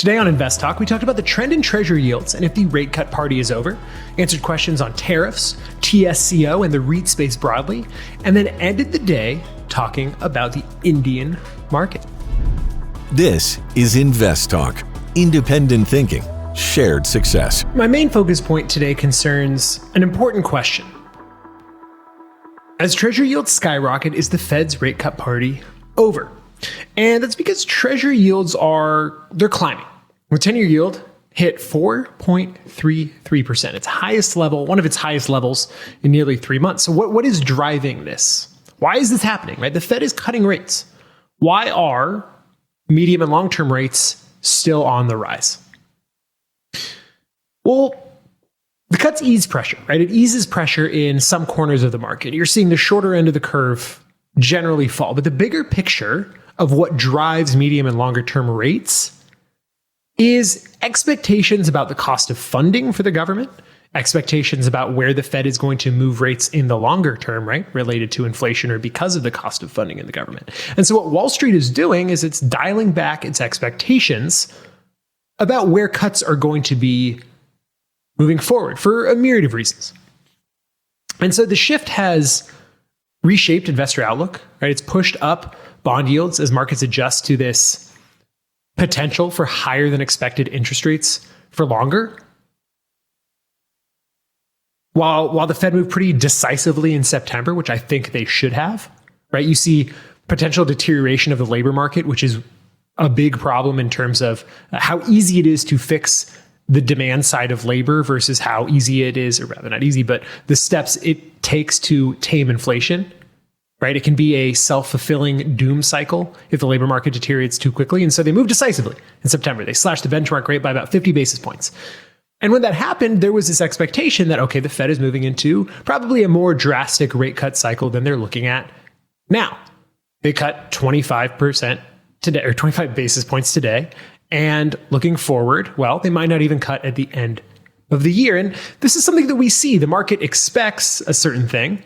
Today on InvestTalk, we talked about the trend in Treasury yields and if the rate cut party is over, answered questions on tariffs, TSCO, and the REIT space broadly, and then ended the day talking about the Indian market. This is InvestTalk, independent thinking, shared success. My main focus point today concerns an important question. As Treasury yields skyrocket, is the Fed's rate cut party over? And that's because Treasury yields they're climbing. The 10-year yield hit 4.33%. Its highest level, one of its highest levels in nearly 3 months. So what is driving this? Why is this happening, right? The Fed is cutting rates. Why are medium and long-term rates still on the rise? Well, the cuts ease pressure, right? It eases pressure in some corners of the market. You're seeing the shorter end of the curve generally fall. But the bigger picture of what drives medium and longer term rates is expectations about the cost of funding for the government, expectations about where the Fed is going to move rates in the longer term, right? Related to inflation or because of the cost of funding in the government. And so what Wall Street is doing is it's dialing back its expectations about where cuts are going to be moving forward for a myriad of reasons. And so the shift has reshaped investor outlook, right? It's pushed up bond yields as markets adjust to this potential for higher than expected interest rates for longer. While the Fed moved pretty decisively in September, which I think they should have, right? You see potential deterioration of the labor market, which is a big problem in terms of how easy it is to fix the demand side of labor versus how easy it is, or rather not easy, but the steps it takes to tame inflation, right? It can be a self-fulfilling doom cycle if the labor market deteriorates too quickly. And so they moved decisively in September. They slashed the benchmark rate by about 50 basis points. And when that happened, there was this expectation that, okay, the Fed is moving into probably a more drastic rate cut cycle than they're looking at now. They cut 25% today, or 25 basis points today. And looking forward, well, they might not even cut at the end of the year. And this is something that we see. The market expects a certain thing.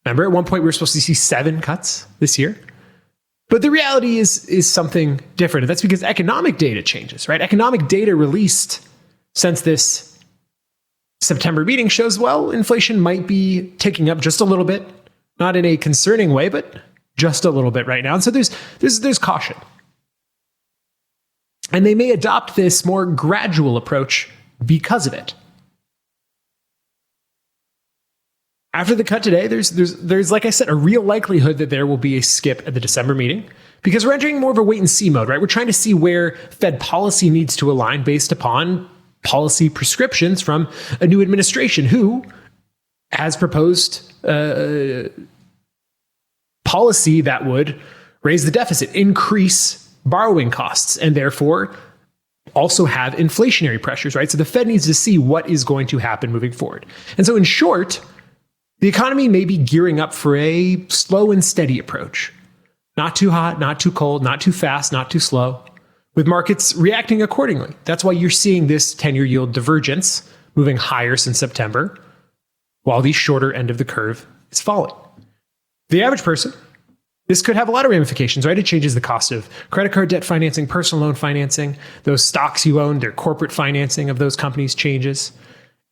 Remember, at one point, we were supposed to see 7 cuts this year. But the reality is something different. And that's because economic data changes, right? Economic data released since this September meeting shows, well, inflation might be ticking up just a little bit, not in a concerning way, but just a little bit right now. And so there's caution. And they may adopt this more gradual approach because of it. After the cut today, there's like I said, a real likelihood that there will be a skip at the December meeting because we're entering more of a wait and see mode, right? We're trying to see where Fed policy needs to align based upon policy prescriptions from a new administration who has proposed policy that would raise the deficit, increase borrowing costs, and therefore also have inflationary pressures, right? So the Fed needs to see what is going to happen moving forward. And so in short, the economy may be gearing up for a slow and steady approach. Not too hot, not too cold, not too fast, not too slow, with markets reacting accordingly. That's why you're seeing this 10-year yield divergence moving higher since September, while the shorter end of the curve is falling. The average person, this could have a lot of ramifications, right? It changes the cost of credit card debt financing, personal loan financing, those stocks you own, their corporate financing of those companies changes,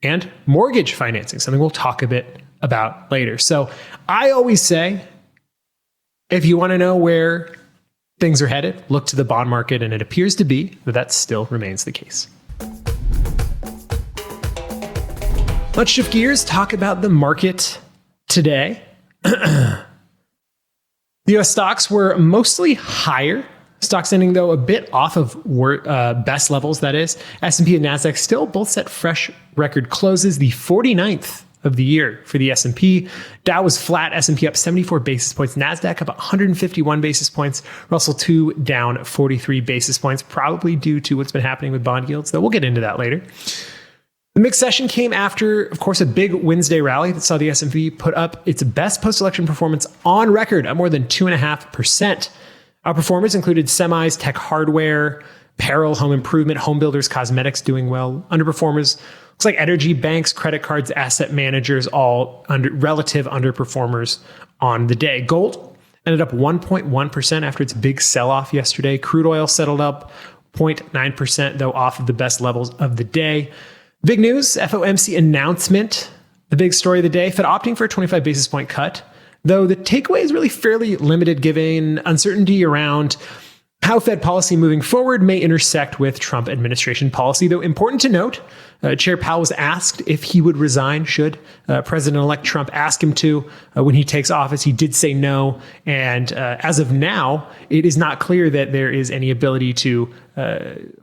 and mortgage financing, something we'll talk a bit about later. So I always say, if you want to know where things are headed, look to the bond market, and it appears to be that still remains the case. Let's shift gears, talk about the market today. The US stocks were mostly higher. Stocks ending, though, a bit off of best levels, that is. S&P and NASDAQ still both set fresh record closes, the 49th of the year for the S&P. Dow was flat, S&P up 74 basis points, NASDAQ up 151 basis points, Russell 2 down 43 basis points, probably due to what's been happening with bond yields, though we'll get into that later. The mixed session came after, of course, a big Wednesday rally that saw the S&P put up its best post-election performance on record at more than 2.5%. Outperformers included semis, tech hardware, apparel, home improvement, home builders, cosmetics doing well. Underperformers, looks like energy, banks, credit cards, asset managers, all relative underperformers on the day. Gold ended up 1.1% after its big sell-off yesterday. Crude oil settled up 0.9%, though off of the best levels of the day. Big news, FOMC announcement. The big story of the day, Fed opting for a 25 basis point cut, though the takeaway is really fairly limited given uncertainty around how Fed policy moving forward may intersect with Trump administration policy. Though important to note, Chair Powell was asked if he would resign should President-elect Trump ask him to. When he takes office, he did say no. And as of now, it is not clear that there is any ability to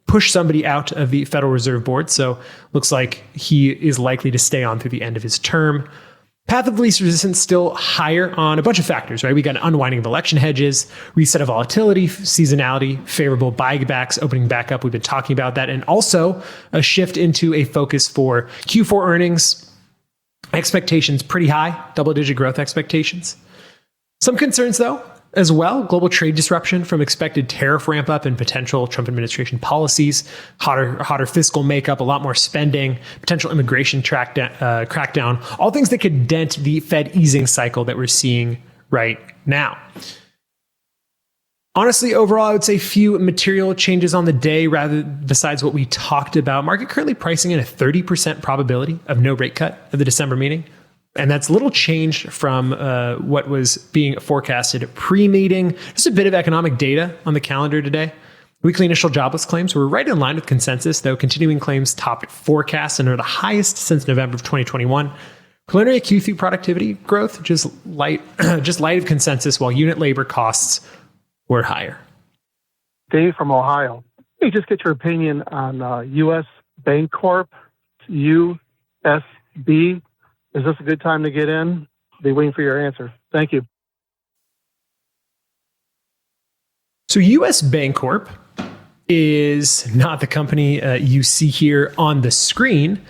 push somebody out of the Federal Reserve Board. So looks like he is likely to stay on through the end of his term. Path of least resistance still higher on a bunch of factors, right? We got an unwinding of election hedges, reset of volatility, seasonality, favorable buybacks, opening back up. We've been talking about that. And also a shift into a focus for Q4 earnings. Expectations pretty high, double-digit growth expectations. Some concerns, though, as well. Global trade disruption from expected tariff ramp up and potential Trump administration policies, hotter fiscal makeup, a lot more spending, potential immigration crackdown, all things that could dent the Fed easing cycle that we're seeing right now. Honestly, overall, I would say few material changes on the day besides what we talked about. Market currently pricing in a 30% probability of no rate cut at the December meeting. And that's little changed from what was being forecasted pre-meeting. Just a bit of economic data on the calendar today. Weekly initial jobless claims were right in line with consensus, though continuing claims topped forecasts and are the highest since November of 2021. Preliminary Q3 productivity growth just light of consensus, while unit labor costs were higher. Dave from Ohio. Hey, just get your opinion on U.S. Bancorp, USB. Is this a good time to get in? Be waiting for your answer. Thank you. So US Bancorp is not the company you see here on the screen.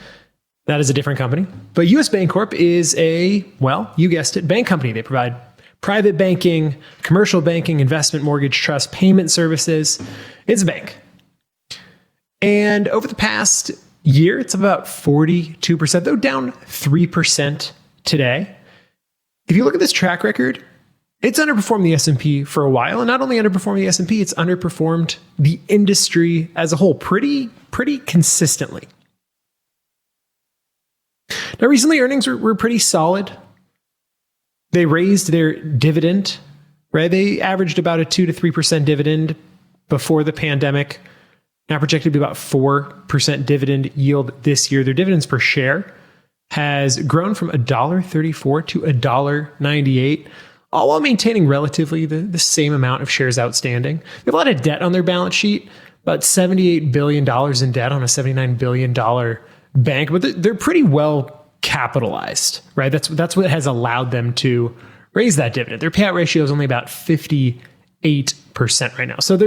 That is a different company. But US Bancorp is a, well, you guessed it, bank company. They provide private banking, commercial banking, investment, mortgage, trust, payment services. It's a bank. And over the past year, it's about 42%, though down 3% today. If you look at this track record, it's underperformed the S&P for a while, and not only underperformed the S&P, it's underperformed the industry as a whole pretty consistently. Now, recently earnings were pretty solid. They raised their dividend, right? They averaged about a 2 to 3% dividend before the pandemic. Now projected to be about 4% dividend yield this year. Their dividends per share has grown from $1.34 to $1.98, all while maintaining relatively the same amount of shares outstanding. They have a lot of debt on their balance sheet, about $78 billion in debt on a $79 billion bank, but they're pretty well capitalized, right? That's what has allowed them to raise that dividend. Their payout ratio is only about 58% right now. So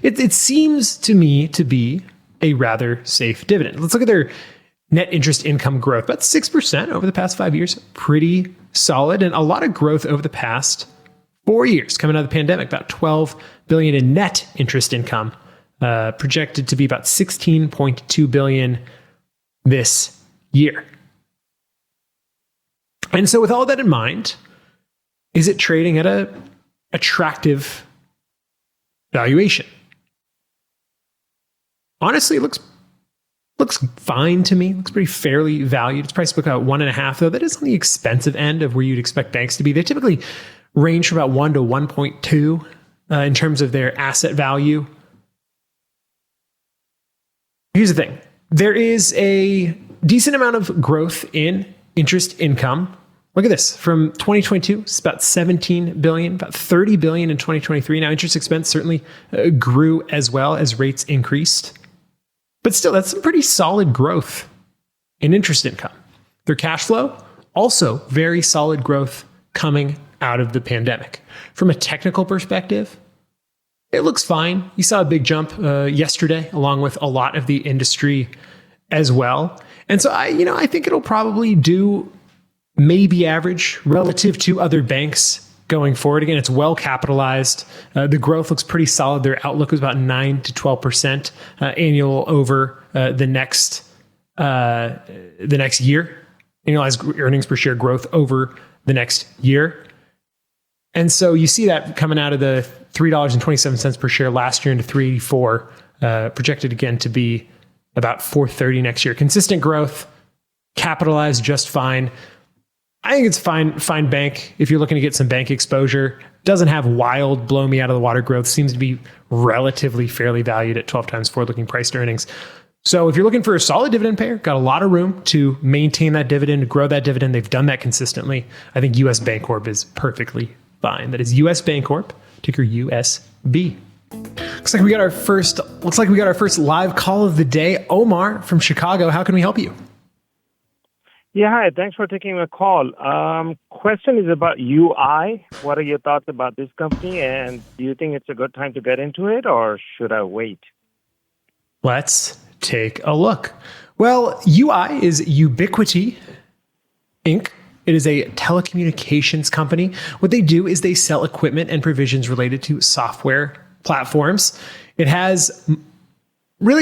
it seems to me to be a rather safe dividend. Let's look at their net interest income growth, about 6% over the past 5 years, pretty solid, and a lot of growth over the past 4 years coming out of the pandemic, about $12 billion in net interest income, projected to be about $16.2 billion this year. And so with all that in mind, is it trading at a attractive valuation? Honestly, it looks fine to me. It looks pretty fairly valued. It's price book about 1.5, though. That is on the expensive end of where you'd expect banks to be. They typically range from about 1 to 1.2 in terms of their asset value. Here's the thing. There is a decent amount of growth in interest income. Look at this. From 2022, it's about $17 billion, about $30 billion in 2023. Now, interest expense certainly grew as well as rates increased. But still, that's some pretty solid growth in interest income. Their cash flow, also very solid growth coming out of the pandemic. From a technical perspective, it looks fine. You saw a big jump yesterday, along with a lot of the industry as well. And so I think it'll probably do maybe average relative to other banks going forward. Again, it's well capitalized. The growth looks pretty solid. Their outlook was about 9 to 12% annual over the next year. Annualized earnings per share growth over the next year. And so you see that coming out of the $3.27 per share last year into $3.84 projected again to be about 430 next year. Consistent growth, capitalized just fine. I think it's fine bank if you're looking to get some bank exposure. Doesn't have wild, blow me out of the water growth. Seems to be relatively fairly valued at 12 times forward-looking price to earnings. So if you're looking for a solid dividend payer, got a lot of room to maintain that dividend, grow that dividend. They've done that consistently. I think US Bancorp is perfectly fine. That is US Bancorp, ticker USB. Looks like we got our first live call of the day. Omar from Chicago. How can we help you? Yeah, hi. Thanks for taking my call. Question is about UI. What are your thoughts about this company? And do you think it's a good time to get into it, or should I wait? Let's take a look. Well, UI is Ubiquiti, Inc. It is a telecommunications company. What they do is they sell equipment and provisions related to software platforms. It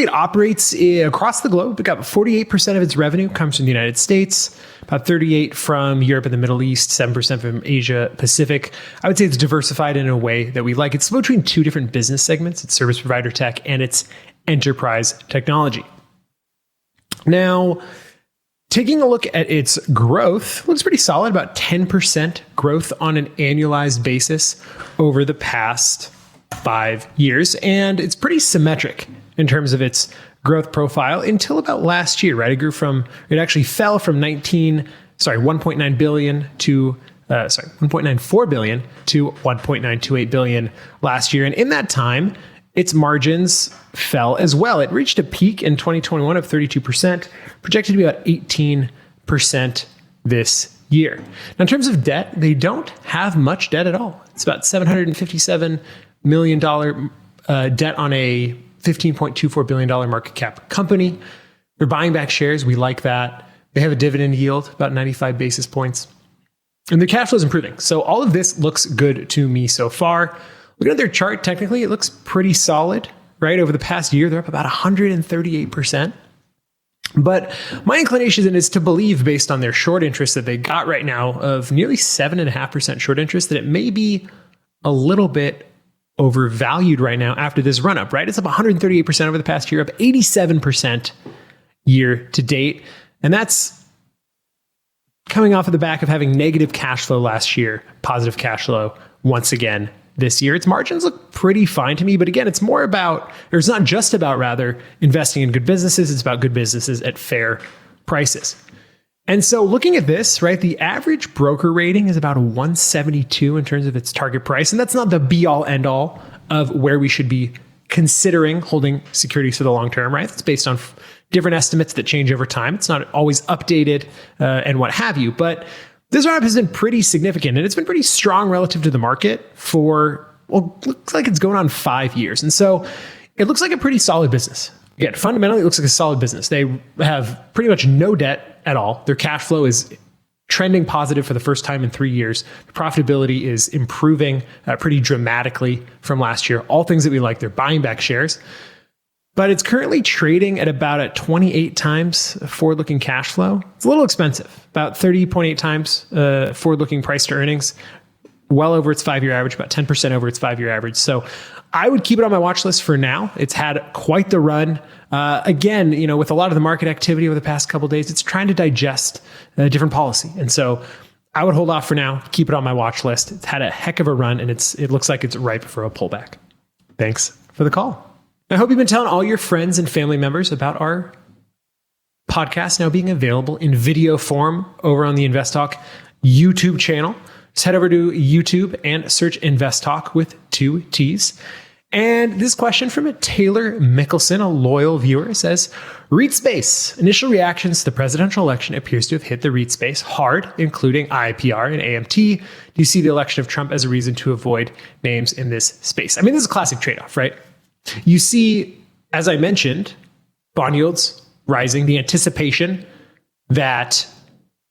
operates across the globe. It got 48% of its revenue comes from the United States, about 38% from Europe and the Middle East, 7% from Asia Pacific. I would say it's diversified in a way that we like. It's between two different business segments. It's service provider tech and it's enterprise technology. Now, taking a look at its growth, looks pretty solid, about 10% growth on an annualized basis over the past 5 years. And it's pretty symmetric in terms of its growth profile until about last year, right? It actually fell from 1.9 billion to 1.94 billion to 1.928 billion last year. And in that time, its margins fell as well. It reached a peak in 2021 of 32%, projected to be about 18% this year. Now, in terms of debt, they don't have much debt at all. It's about $757 million debt on a $15.24 billion market cap company. They're buying back shares. We like that. They have a dividend yield, about 95 basis points. And their cash flow is improving. So all of this looks good to me so far. Looking at their chart, technically, it looks pretty solid, right? Over the past year, they're up about 138%. But my inclination is to believe, based on their short interest that they got right now of nearly 7.5% short interest, that it may be a little bit overvalued right now after this run up, right? It's up 138% over the past year, up 87% year to date. And that's coming off of the back of having negative cash flow last year, positive cash flow once again this year. Its margins look pretty fine to me, but again, it's not just about investing in good businesses. It's about good businesses at fair prices. And so looking at this, right, the average broker rating is about a 172 in terms of its target price. And that's not the be all end all of where we should be considering holding securities for the long term, right? It's based on different estimates that change over time. It's not always updated and what have you. But this run-up has been pretty significant, and it's been pretty strong relative to the market looks like it's going on 5 years. And so it looks like a pretty solid business. Again, fundamentally, it looks like a solid business. They have pretty much no debt at all. Their cash flow is trending positive for the first time in 3 years. The profitability is improving pretty dramatically from last year. All things that we like. They're buying back shares. But it's currently trading at about a 28 times forward-looking cash flow. It's a little expensive, about 30.8 times forward-looking price to earnings, well over its 5-year average, about 10% over its 5-year average. So I would keep it on my watch list for now. It's had quite the run. Again, with a lot of the market activity over the past couple of days, it's trying to digest a different policy. And so I would hold off for now, keep it on my watch list. It's had a heck of a run, and it looks like it's ripe for a pullback. Thanks for the call. I hope you've been telling all your friends and family members about our podcast now being available in video form over on the InvestTalk YouTube channel. Just head over to YouTube and search InvestTalk with 2 T's. And this question from a Taylor Mickelson, a loyal viewer, says, REIT Space. Initial reactions to the presidential election appears to have hit the REIT space hard, including IPR and AMT. Do you see the election of Trump as a reason to avoid names in this space? I mean, this is a classic trade-off, right? You see, as I mentioned, bond yields rising, the anticipation that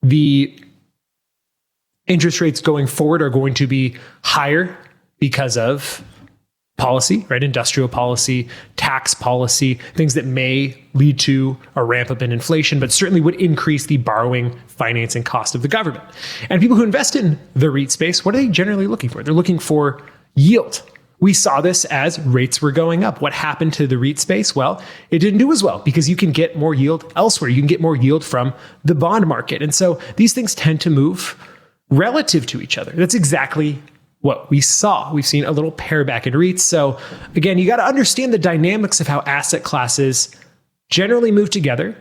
the interest rates going forward are going to be higher because of policy, right? Industrial policy, tax policy, things that may lead to a ramp up in inflation, but certainly would increase the borrowing financing cost of the government. And people who invest in the REIT space, what are they generally looking for? They're looking for yield We saw this as rates were going up. What happened to the REIT space? Well, it didn't do as well because you can get more yield elsewhere. You can get more yield from the bond market. And so these things tend to move relative to each other. That's exactly what we saw. We've seen a little pair back in REITs. So again, you got to understand the dynamics of how asset classes generally move together,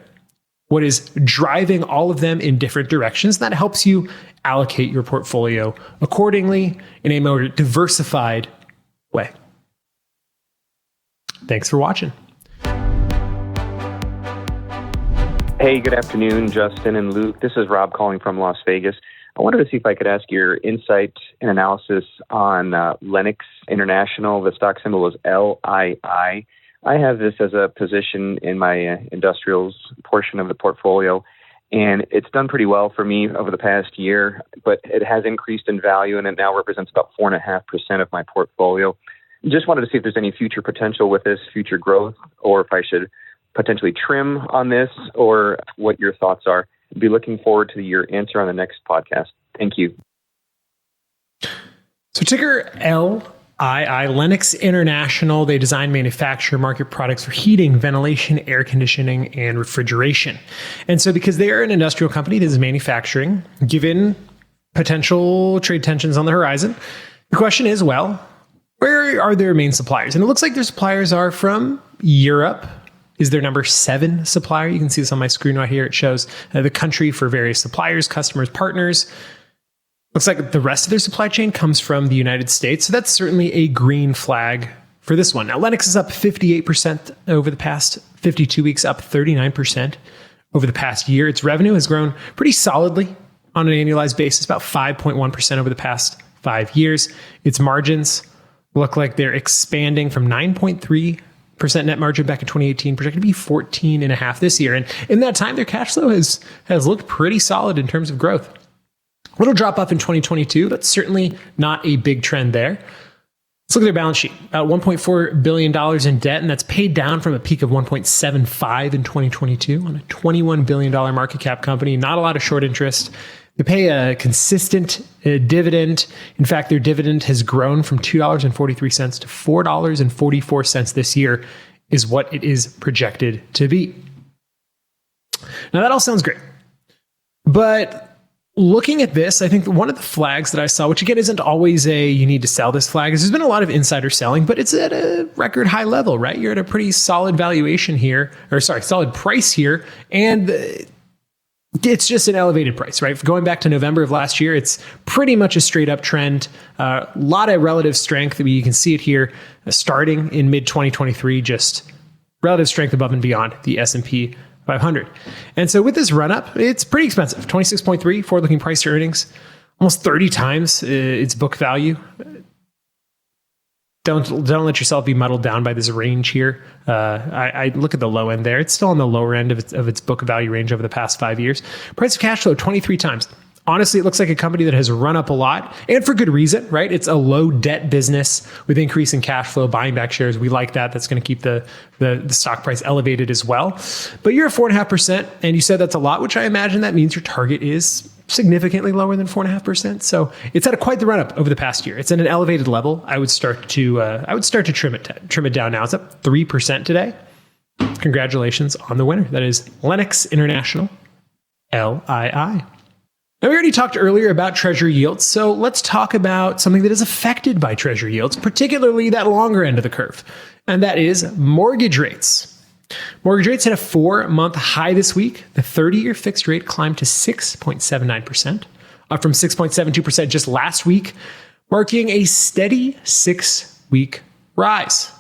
what is driving all of them in different directions. That helps you allocate your portfolio accordingly in a more diversified way. Thanks for watching. Hey, good afternoon, Justin and Luke. This is Rob calling from Las Vegas. I wanted to see if I could ask your insight and analysis on Lennox International. The stock symbol is LII. I have this as a position in my industrials portion of the portfolio, and it's done pretty well for me over the past year, but it has increased in value, and it now represents about 4.5% of my portfolio. Just wanted to see if there's any future potential with this, future growth, or if I should potentially trim on this, or what your thoughts are. I'd be looking forward to your answer on the next podcast. Thank you. So ticker LII, Lennox International. They design, manufacture, market products for heating, ventilation, air conditioning, and refrigeration. And so because they are an industrial company that is manufacturing, given potential trade tensions on the horizon, the question is, well, where are their main suppliers? And it looks like their suppliers are from Europe. Is their number 7 supplier? You can see this on my screen right here. It shows the country for various suppliers, customers, partners. Looks like the rest of their supply chain comes from the United States. So that's certainly a green flag for this one. Now, Lennox is up 58% over the past 52 weeks, up 39% over the past year. Its revenue has grown pretty solidly on an annualized basis, about 5.1% over the past 5 years. Its margins look like they're expanding from 9.3% net margin back in 2018, projected to be 14.5% this year. And in that time, their cash flow has looked pretty solid in terms of growth. A little drop off in 2022, but certainly not a big trend there. Let's look at their balance sheet. About $1.4 billion in debt, and that's paid down from a peak of $1.75 in 2022 on a $21 billion market cap company. Not a lot of short interest. They pay a consistent dividend. In fact, their dividend has grown from $2.43 to $4.44 this year is what it is projected to be. Now, that all sounds great. But looking at this, I think one of the flags that I saw, which again isn't always a you need to sell this flag, is there's been a lot of insider selling, but it's at a record high level, right? You're at a pretty solid valuation here, solid price here. And it's just an elevated price, right? Going back to November of last year, it's pretty much a straight up trend. A lot of relative strength. You can see it here starting in mid 2023, just relative strength above and beyond the S&P 500. And so with this run up, it's pretty expensive. 26.3 forward looking price to earnings, almost 30 times its book value. Don't let yourself be muddled down by this range here. I look at the low end there. It's still on the lower end of its book value range over the past 5 years. Price of cash flow, 23 times. Honestly, it looks like a company that has run up a lot, and for good reason, right? It's a low debt business with increasing cash flow, buying back shares. We like that. That's going to keep the stock price elevated as well. But you're at 4.5%, and you said that's a lot, which I imagine that means your target is significantly lower than 4.5%. So it's had quite the run up over the past year. It's at an elevated level. I would start to trim it down now. It's up 3% today. Congratulations on the winner. That is Lennox International, LII. Now, we already talked earlier about Treasury yields, so let's talk about something that is affected by Treasury yields, particularly that longer end of the curve, and that is mortgage rates. Mortgage rates hit a 4-month high this week. The 30-year fixed rate climbed to 6.79%, up from 6.72% just last week, marking a steady 6-week rise.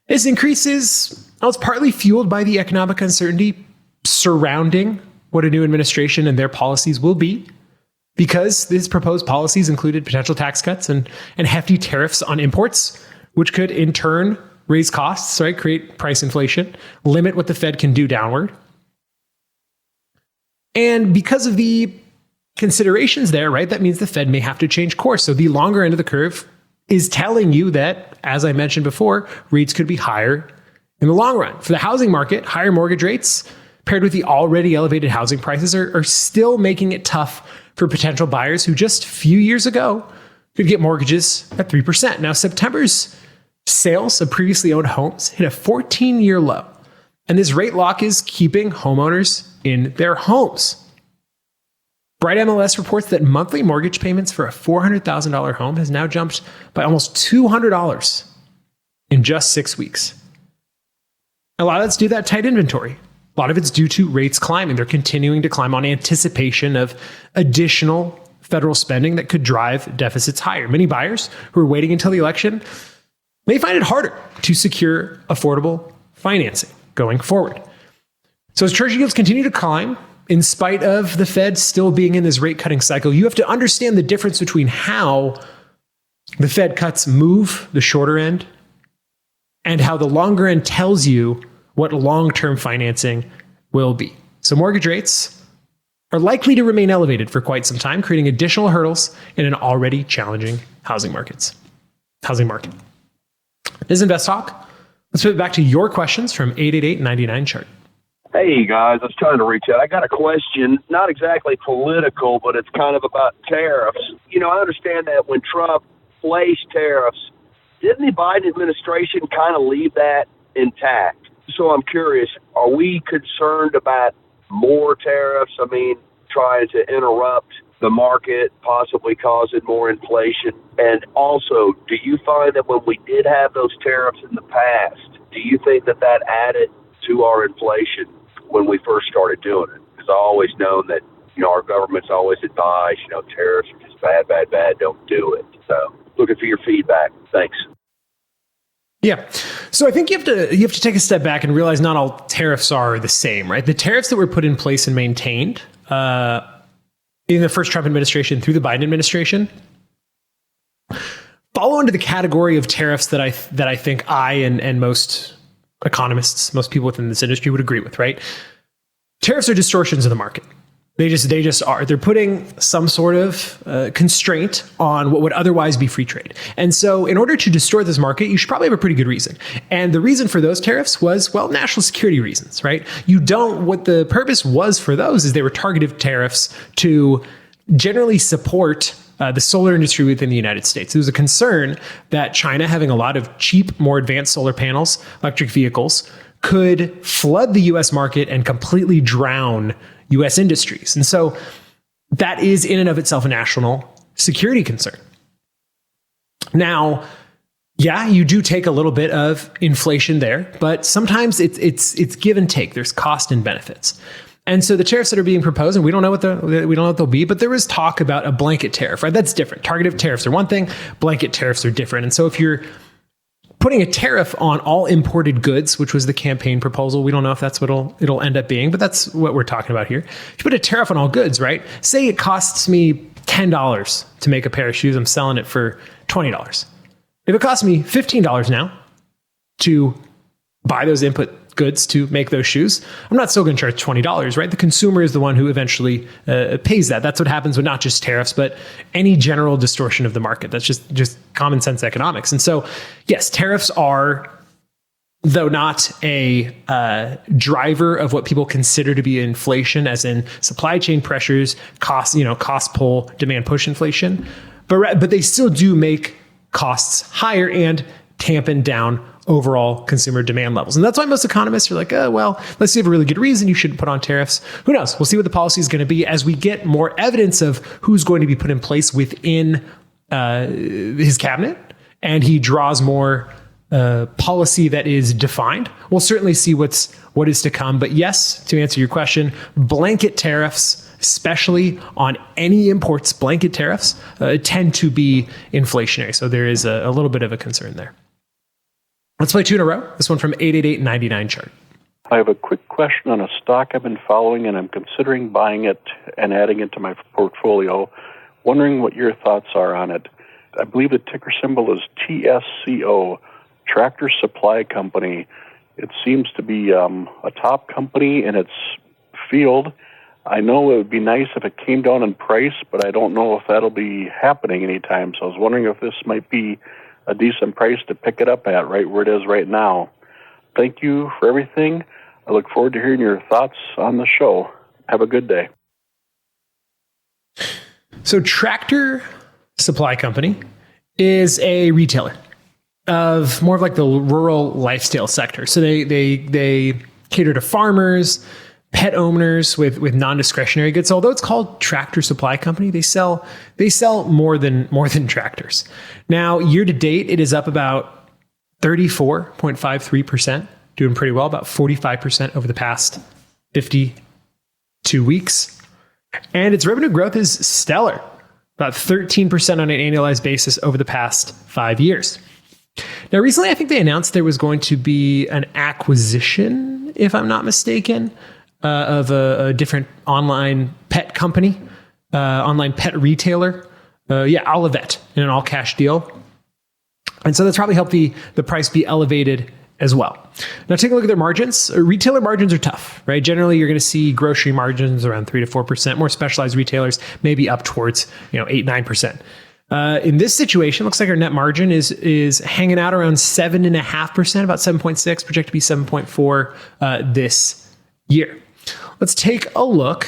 This increase is it's partly fueled by the economic uncertainty surrounding what a new administration and their policies will be, because these proposed policies included potential tax cuts and hefty tariffs on imports, which could in turn raise costs, right? Create price inflation, limit what the Fed can do downward. And because of the considerations there, right, that means the Fed may have to change course. So the longer end of the curve is telling you that, as I mentioned before, rates could be higher in the long run. For the housing market, higher mortgage rates paired with the already elevated housing prices are still making it tough for potential buyers who just a few years ago could get mortgages at 3%. Now, September's Sales of previously owned homes hit a 14-year low. And this rate lock is keeping homeowners in their homes. Bright MLS reports that monthly mortgage payments for a $400,000 home has now jumped by almost $200 in just 6 weeks. A lot of that's due to that tight inventory. A lot of it's due to rates climbing. They're continuing to climb on anticipation of additional federal spending that could drive deficits higher. Many buyers who are waiting until the election may find it harder to secure affordable financing going forward. So as Treasury yields continue to climb, in spite of the Fed still being in this rate cutting cycle, you have to understand the difference between how the Fed cuts move the shorter end and how the longer end tells you what long-term financing will be. So mortgage rates are likely to remain elevated for quite some time, creating additional hurdles in an already challenging housing market. This is InvestTalk. Let's put it back to your questions from 888-99-CHART. Hey, guys, I was trying to reach out. I got a question, not exactly political, but it's kind of about tariffs. You know, I understand that when Trump placed tariffs, didn't the Biden administration kind of leave that intact? So I'm curious, are we concerned about more tariffs? I mean, trying to interrupt the market, possibly causing more inflation? And also, do you find that when we did have those tariffs in the past, do you think that that added to our inflation when we first started doing it? Because I've always known that, you know, our government's always advised, you know, tariffs are just bad, don't do it. So looking for your feedback. Thanks. Yeah. So I think you have to take a step back and realize not all tariffs are the same, right? The tariffs that were put in place and maintained in the first Trump administration through the Biden administration fall into the category of tariffs that I think I and most economists, most people within this industry would agree with, right? Tariffs are distortions of the market. They just are. They're putting some sort of constraint on what would otherwise be free trade. And so in order to distort this market, you should probably have a pretty good reason. And the reason for those tariffs was, well, national security reasons, right? What the purpose was for those is they were targeted tariffs to generally support the solar industry within the United States. There was a concern that China, having a lot of cheap, more advanced solar panels, electric vehicles, could flood the US market and completely drown US industries. And so that is in and of itself a national security concern. Now, yeah, you do take a little bit of inflation there, but sometimes it's give and take. There's cost and benefits. And so the tariffs that are being proposed, and we don't know what they'll be, but there was talk about a blanket tariff, right? That's different. Targeted tariffs are one thing, blanket tariffs are different. And so if you're putting a tariff on all imported goods, which was the campaign proposal, we don't know if that's what it'll end up being, but that's what we're talking about here. If you put a tariff on all goods, right? Say it costs me $10 to make a pair of shoes, I'm selling it for $20. If it costs me $15 now to buy those input goods to make those shoes, I'm not still going to charge $20, right? The consumer is the one who eventually pays that. That's what happens with not just tariffs, but any general distortion of the market. That's just common sense economics. And so, yes, tariffs are, though not a driver of what people consider to be inflation, as in supply chain pressures, cost pull, demand push inflation, but they still do make costs higher and tampen down overall consumer demand levels. And that's why most economists are like, oh, well, let's see, have a really good reason you should put on tariffs. Who knows? We'll see what the policy is going to be as we get more evidence of who's going to be put in place within his cabinet, and he draws more policy that is defined. We'll certainly see what is to come. But yes, to answer your question, blanket tariffs, especially on any imports, blanket tariffs tend to be inflationary. So there is a little bit of a concern there. Let's play two in a row. This one from 888-99-CHART. I have a quick question on a stock I've been following, and I'm considering buying it and adding it to my portfolio. Wondering what your thoughts are on it. I believe the ticker symbol is TSCO, Tractor Supply Company. It seems to be a top company in its field. I know it would be nice if it came down in price, but I don't know if that'll be happening anytime. So I was wondering if this might be a decent price to pick it up at, right where it is right now. Thank you for everything. I look forward to hearing your thoughts on the show. Have a good day. So Tractor Supply Company is a retailer. of more of like the rural lifestyle sector. So they cater to farmers, pet owners with non-discretionary goods. Although it's called Tractor Supply Company, they sell more than tractors. Now, year to date, it is up about 34.53%, doing pretty well, about 45% over the past 52 weeks. And its revenue growth is stellar, about 13% on an annualized basis over the past 5 years. Now, recently, I think they announced there was going to be an acquisition, if I'm not mistaken, of a different online pet company, online pet retailer. Olivet, in an all-cash deal. And so that's probably helped the price be elevated as well. Now, take a look at their margins. Retailer margins are tough, right? Generally, you're going to see grocery margins around 3 to 4%. More specialized retailers maybe up towards 8-9%. In this situation, looks like our net margin is hanging out around 7.5%, about 7.6, projected to be 7.4 this year. Let's take a look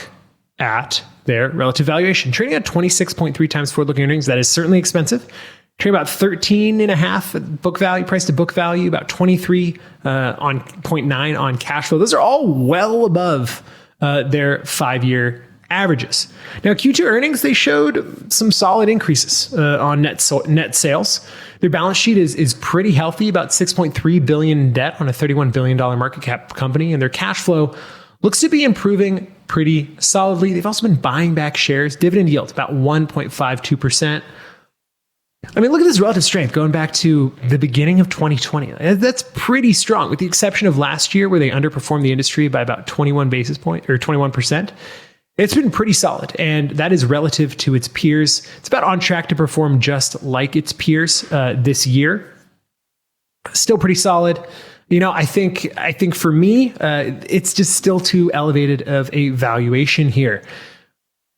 at their relative valuation. Trading at 26.3 times forward-looking earnings, that is certainly expensive. Trading about 13.5 book value, price to book value, about 23 on 0.9 on cash flow. Those are all well above their 5-year averages. Now, Q2 earnings, they showed some solid increases on net sales. Their balance sheet is pretty healthy, about $6.3 billion in debt on a $31 billion market cap company, and their cash flow looks to be improving pretty solidly. They've also been buying back shares. Dividend yield, about 1.52%. I mean, look at this relative strength going back to the beginning of 2020. That's pretty strong, with the exception of last year where they underperformed the industry by about 21%. It's been pretty solid, and that is relative to its peers. It's about on track to perform just like its peers this year. Still pretty solid. I think for me, it's just still too elevated of a valuation here.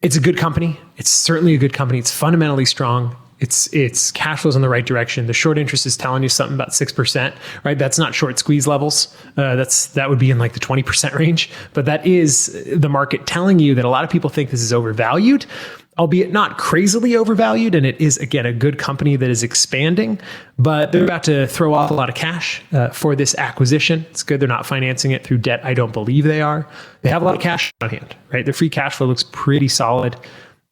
It's a good company. It's certainly a good company. It's fundamentally strong. Its cash flow's in the right direction. The short interest is telling you something about 6%, right? That's not short squeeze levels. That would be in like the 20% range. But that is the market telling you that a lot of people think this is overvalued, albeit not crazily overvalued. And it is, again, a good company that is expanding, but they're about to throw off a lot of cash for this acquisition. It's good they're not financing it through debt. I don't believe they are. They have a lot of cash on hand, right? Their free cash flow looks pretty solid.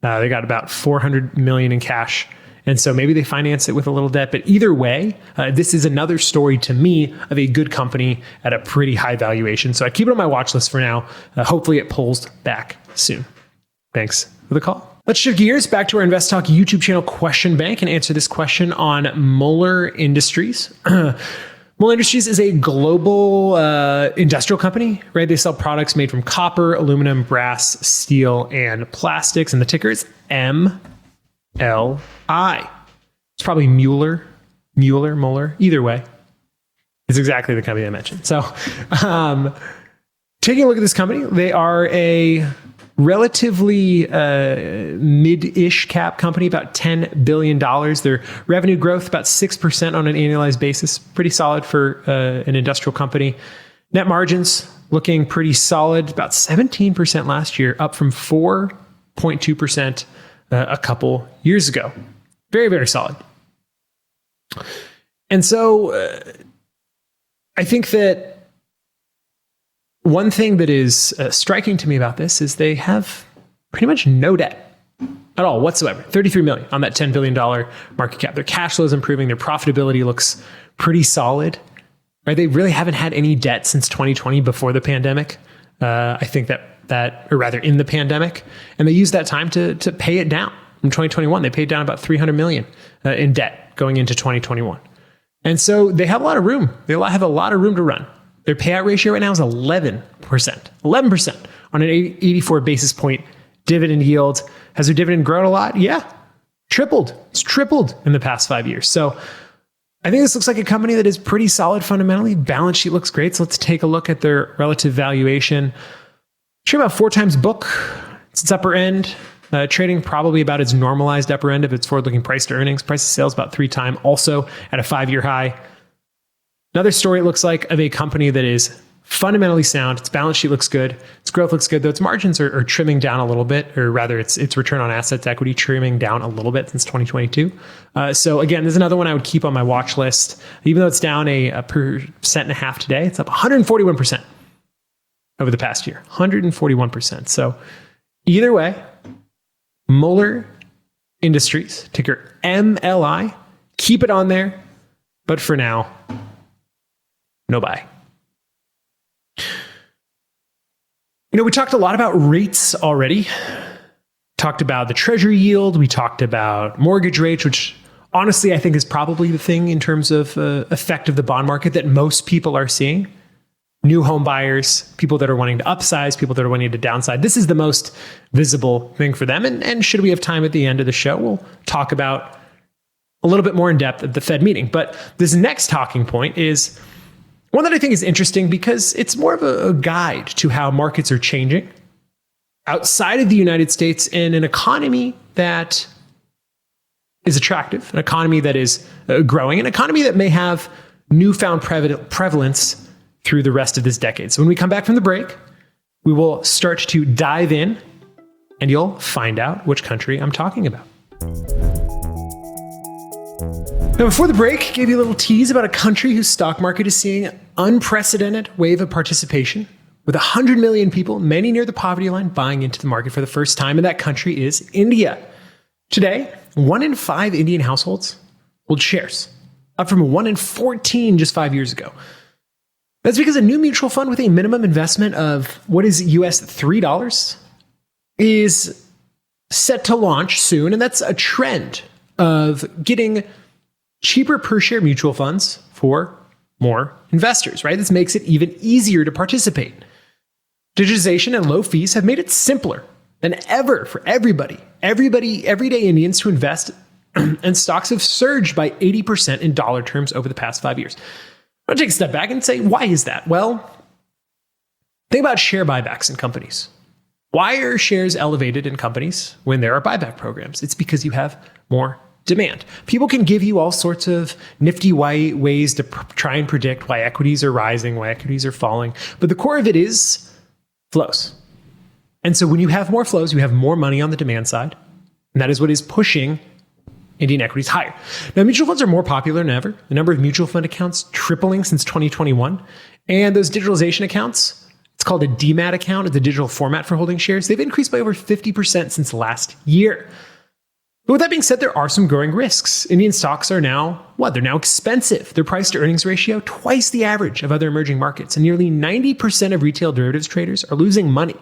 They got about $400 million in cash. And so maybe they finance it with a little debt. But either way, this is another story to me of a good company at a pretty high valuation. So I keep it on my watch list for now. Hopefully it pulls back soon. Thanks for the call. Let's shift gears back to our InvestTalk YouTube channel question bank and answer this question on Mueller Industries. Mueller Industries is a global industrial company, right? They sell products made from copper, aluminum, brass, steel, and plastics. And the ticker is MLI. It's probably Mueller, either way. It's exactly the company I mentioned. So taking a look at this company, they are a relatively mid-ish cap company, about $10 billion. Their revenue growth, about 6% on an annualized basis. Pretty solid for an industrial company. Net margins looking pretty solid, about 17% last year, up from 4.2% a couple years ago. Very, very solid. And so I think that one thing that is striking to me about this is they have pretty much no debt at all whatsoever. $33 million on that $10 billion market cap. Their cash flow is improving. Their profitability looks pretty solid. Right? They really haven't had any debt since 2020 before the pandemic. I think or rather in the pandemic. And they used that time to pay it down. In 2021, they paid down about $300 million in debt going into 2021. And so they have a lot of room. They have a lot of room to run. Their payout ratio right now is 11%. 11% on an 84 basis point dividend yield. Has their dividend grown a lot? Yeah. Tripled. It's tripled in the past 5 years. So I think this looks like a company that is pretty solid fundamentally. Balance sheet looks great. So let's take a look at their relative valuation. Trading about 4 times book. It's its upper end. Trading probably about its normalized upper end of its forward-looking price to earnings. Price to sales about 3 times, also at a 5-year high. Another story it looks like of a company that is fundamentally sound. Its balance sheet looks good. Its Its growth looks good, though its margins are trimming down a little bit, or rather its return on assets equity trimming down a little bit since 2022. So again, there's another one I would keep on my watch list. Even though it's down a 1.5% today, it's up 141% over the past year. 141%. So either way, Mueller Industries, ticker MLI, keep it on there. But for now, no buy. We talked a lot about rates already. Talked about the Treasury yield. We talked about mortgage rates, which honestly I think is probably the thing in terms of effect of the bond market that most people are seeing. New home buyers, people that are wanting to upsize, people that are wanting to downside. This is the most visible thing for them. And should we have time at the end of the show, we'll talk about a little bit more in depth at the Fed meeting. But this next talking point is one that I think is interesting because it's more of a guide to how markets are changing outside of the United States in an economy that is attractive, an economy that is growing, an economy that may have newfound prevalence through the rest of this decade. So when we come back from the break, we will start to dive in and you'll find out which country I'm talking about. Now, before the break, gave you a little tease about a country whose stock market is seeing an unprecedented wave of participation, with 100 million people, many near the poverty line, buying into the market for the first time, and that country is India. Today, 1 in 5 Indian households hold shares, up from 1 in 14 just 5 years ago. That's because a new mutual fund with a minimum investment of what is US $3 is set to launch soon, and that's a trend of getting cheaper per share mutual funds for more investors, right? This makes it even easier to participate. Digitization and low fees have made it simpler than ever for everybody, everyday Indians to invest, and stocks have surged by 80% in dollar terms over the past 5 years. I'll take a step back and say, why is that? Well, think about share buybacks in companies. Why are shares elevated in companies when there are buyback programs? It's because you have more demand. People can give you all sorts of nifty ways to try and predict why equities are rising, why equities are falling. But the core of it is flows. And so when you have more flows, you have more money on the demand side. And that is what is pushing Indian equities higher. Now, mutual funds are more popular than ever. The number of mutual fund accounts tripling since 2021. And those digitalization accounts, it's called a DMAT account, it's a digital format for holding shares. They've increased by over 50% since last year. But with that being said, there are some growing risks. Indian stocks are now, they're now expensive. Their price to earnings ratio, twice the average of other emerging markets. And nearly 90% of retail derivatives traders are losing money.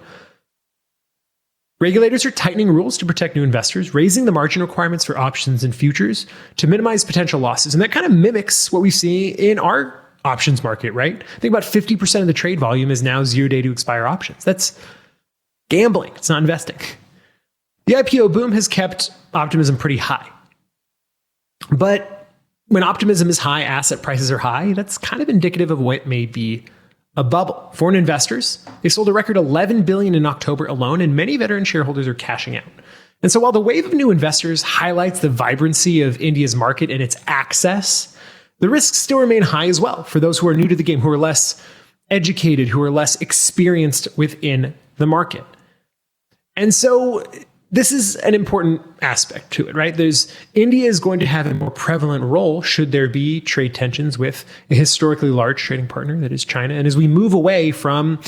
Regulators are tightening rules to protect new investors, raising the margin requirements for options and futures to minimize potential losses. And that kind of mimics what we see in our options market, right? I think about 50% of the trade volume is now 0 day to expire options. That's gambling. It's not investing. The IPO boom has kept optimism pretty high. But when optimism is high, asset prices are high, that's kind of indicative of what may be a bubble. Foreign investors, they sold a record $11 billion in October alone, and many veteran shareholders are cashing out. And so while the wave of new investors highlights the vibrancy of India's market and its access, the risks still remain high as well for those who are new to the game, who are less educated, who are less experienced within the market. And so this is an important aspect to it, right? India is going to have a more prevalent role should there be trade tensions with a historically large trading partner that is China. And as we move away from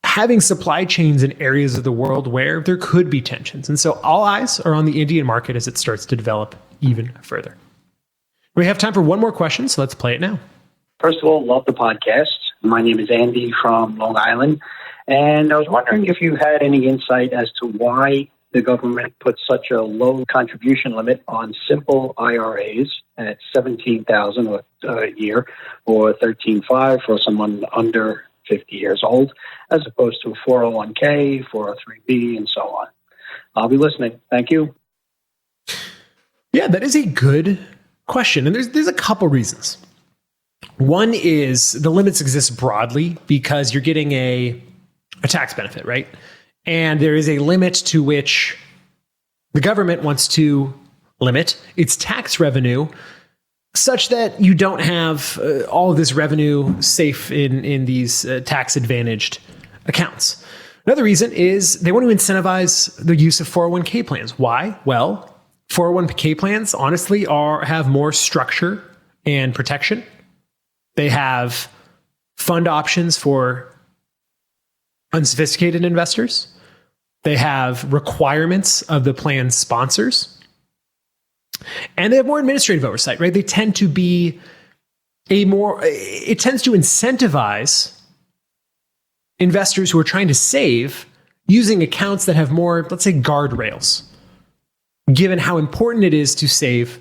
having supply chains in areas of the world where there could be tensions. And so all eyes are on the Indian market as it starts to develop even further. We have time for one more question, so let's play it now. First of all, love the podcast. My name is Andy from Long Island. And I was wondering if you had any insight as to why the government put such a low contribution limit on simple IRAs at $17,000 a year or $13,500 for someone under 50 years old, as opposed to 401k, 403b, and so on. I'll be listening. Thank you. Yeah, that is a good question. And there's a couple reasons. One is the limits exist broadly because you're getting a tax benefit, right? And there is a limit to which the government wants to limit its tax revenue such that you don't have all of this revenue safe in these tax advantaged accounts. Another reason is they want to incentivize the use of 401k plans. Why? Well, 401k plans honestly have more structure and protection. They have fund options for unsophisticated investors. They have requirements of the plan sponsors. And they have more administrative oversight, right? They tend to be it tends to incentivize investors who are trying to save using accounts that have more, let's say, guardrails, given how important it is to save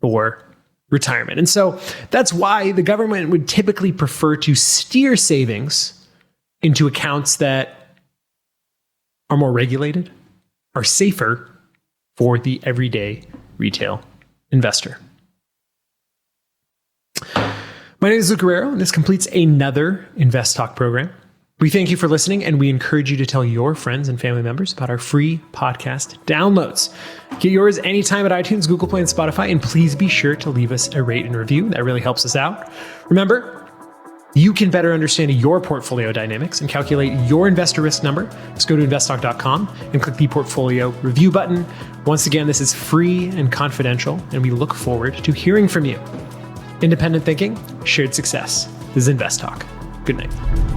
for retirement. And so that's why the government would typically prefer to steer savings into accounts that are more regulated, are safer for the everyday retail investor. My name is Luke Guerrero, and this completes another InvestTalk program. We thank you for listening, and we encourage you to tell your friends and family members about our free podcast downloads. Get yours anytime at iTunes, Google Play, and Spotify, and please be sure to leave us a rate and review. That really helps us out. Remember, you can better understand your portfolio dynamics and calculate your investor risk number. Just go to investtalk.com and click the portfolio review button. Once again, this is free and confidential, and we look forward to hearing from you. Independent thinking, shared success. This is InvestTalk. Good night.